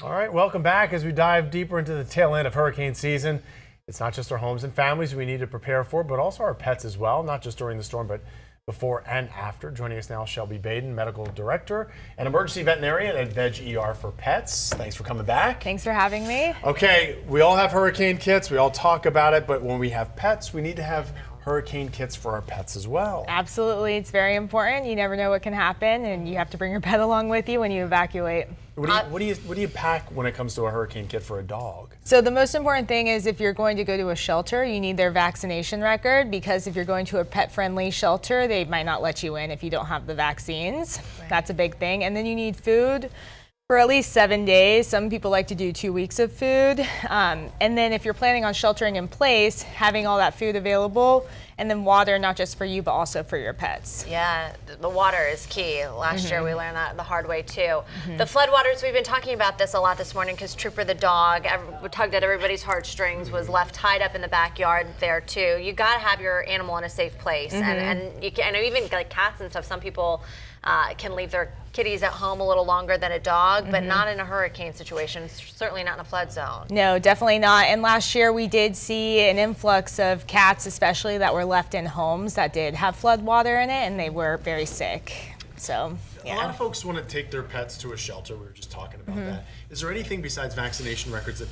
All right, welcome back as we dive deeper into the tail end of hurricane season. It's not just our homes and families we need to prepare for, but also our pets as well, not just during the storm, but before and after. Joining us now, Shelby Baden, Medical Director and Emergency Veterinarian at VEG ER for Pets. Thanks for coming back. Thanks for having me. Okay, we all have hurricane kits, we all talk about it, but when we have pets, we need to have hurricane kits for our pets as well. Absolutely, it's very important. You never know what can happen, and you have to bring your pet along with you when you evacuate. What do you pack when it comes to a hurricane kit for a dog? So the most important thing is if you're going to go to a shelter, you need their vaccination record, because if you're going to a pet-friendly shelter, they might not let you in if you don't have the vaccines. Right. That's a big thing. And then you need food for at least 7 days. Some people like to do 2 weeks of food. And then if you're planning on sheltering in place, having all that food available, and then water, not just for you, but also for your pets. Yeah, the water is key. Last year we learned that the hard way too. The floodwaters, we've been talking about this a lot this morning because Trooper the dog tugged at everybody's heartstrings, was left tied up in the backyard there too. You gotta have your animal in a safe place. And you can, and even like cats and stuff, some people can leave their kitties at home a little longer than a dog, but not in a hurricane situation, certainly not in a flood zone. No, definitely not. And last year we did see an influx of cats, especially that were left in homes that did have flood water in it, and they were very sick. So, yeah. A lot of folks want to take their pets to a shelter. We were just talking about that. Is there anything besides vaccination records that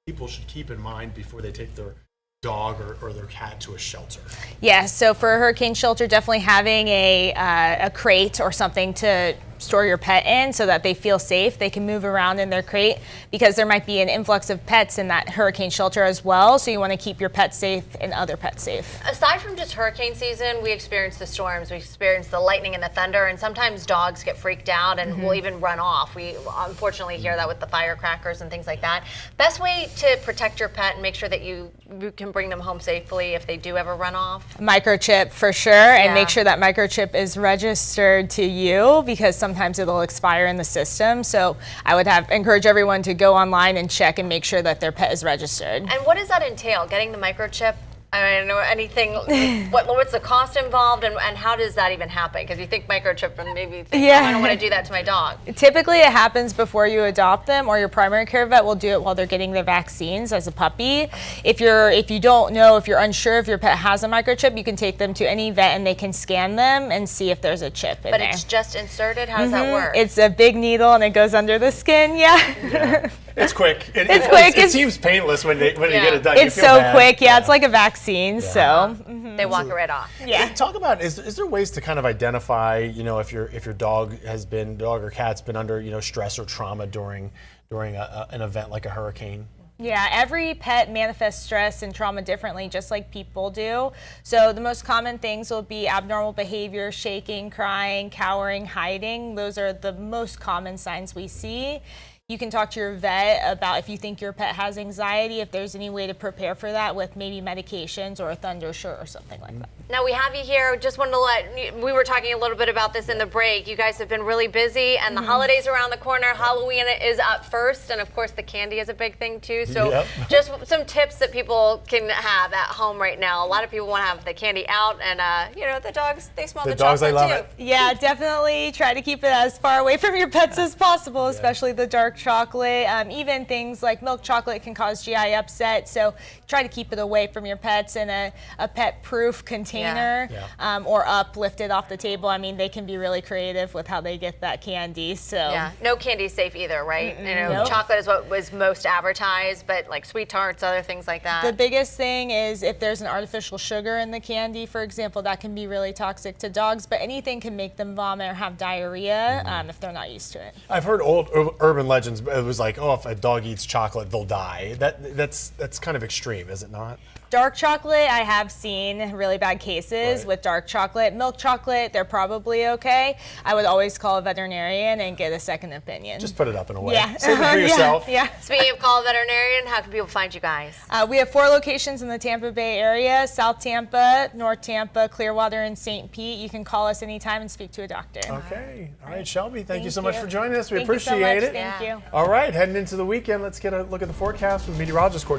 people should keep in mind before they take their dog or their cat to a shelter? Yeah, so for a hurricane shelter, definitely having a crate or something to store your pet in so that they feel safe. They can move around in their crate, because there might be an influx of pets in that hurricane shelter as well. So you want to keep your pet safe and other pets safe. Aside from just hurricane season, we experience the storms, we experience the lightning and the thunder, and sometimes dogs get freaked out and will even run off. We unfortunately hear that with the firecrackers and things like that. Best way to protect your pet and make sure that you can bring them home safely if they do ever run off? Microchip for sure, and make sure that microchip is registered to you, because sometimes it'll expire in the system. So I would encourage everyone to go online and check and make sure that their pet is registered. And what does that entail, getting the microchip? I don't know anything. What's the cost involved, and how does that even happen? Because you think microchip and maybe think, oh, I don't want to do that to my dog. Typically it happens before you adopt them, or your primary care vet will do it while they're getting their vaccines as a puppy. If you don't know, if you're unsure if your pet has a microchip, you can take them to any vet and they can scan them and see if there's a chip in there. But it's just inserted? How does that work? It's a big needle and it goes under the skin, yeah. It's quick. It's quick. It seems painless when you get it done. It's so quick. Yeah, it's like a vaccine. So they walk it right off. Yeah. Talk about, is there ways to kind of identify, if your dog or cat's been under stress or trauma during an event like a hurricane? Yeah, every pet manifests stress and trauma differently, just like people do. So the most common things will be abnormal behavior, shaking, crying, cowering, hiding. Those are the most common signs we see. You can talk to your vet about if you think your pet has anxiety, if there's any way to prepare for that with maybe medications or a thunder shirt or something like that. Now we have you here. Just wanted to we were talking a little bit about this in the break. You guys have been really busy, and the holidays around the corner. Halloween is up first, and of course the candy is a big thing too. So just some tips that people can have at home right now. A lot of people want to have the candy out, and the dogs, they smell the dogs, chocolate they love too. it. Yeah, definitely try to keep it as far away from your pets as possible, especially the dark chocolate. Even things like milk chocolate can cause GI upset, so try to keep it away from your pets in a pet-proof container or lifted off the table. I mean, they can be really creative with how they get that candy. So yeah, no candy's safe either, right? Chocolate is what was most advertised, but like sweet tarts, other things like that. The biggest thing is if there's an artificial sugar in the candy, for example, that can be really toxic to dogs, but anything can make them vomit or have diarrhea if they're not used to it. I've heard old urban legends. It was like, oh, if a dog eats chocolate, they'll die. That's kind of extreme, is it not? Dark chocolate, I have seen really bad cases with dark chocolate. Milk chocolate, they're probably okay. I would always call a veterinarian and get a second opinion. Just put it up in a way. Yeah. Save it for yourself. Yeah. Speaking of call a veterinarian, how can people find you guys? We have 4 locations in the Tampa Bay area: South Tampa, North Tampa, Clearwater, and St. Pete. You can call us anytime and speak to a doctor. Okay. All right, Shelby, thank you so much for joining us. We Thank you so appreciate much. it. Thank you. All right, heading into the weekend, let's get a look at the forecast with meteorologist Courtney.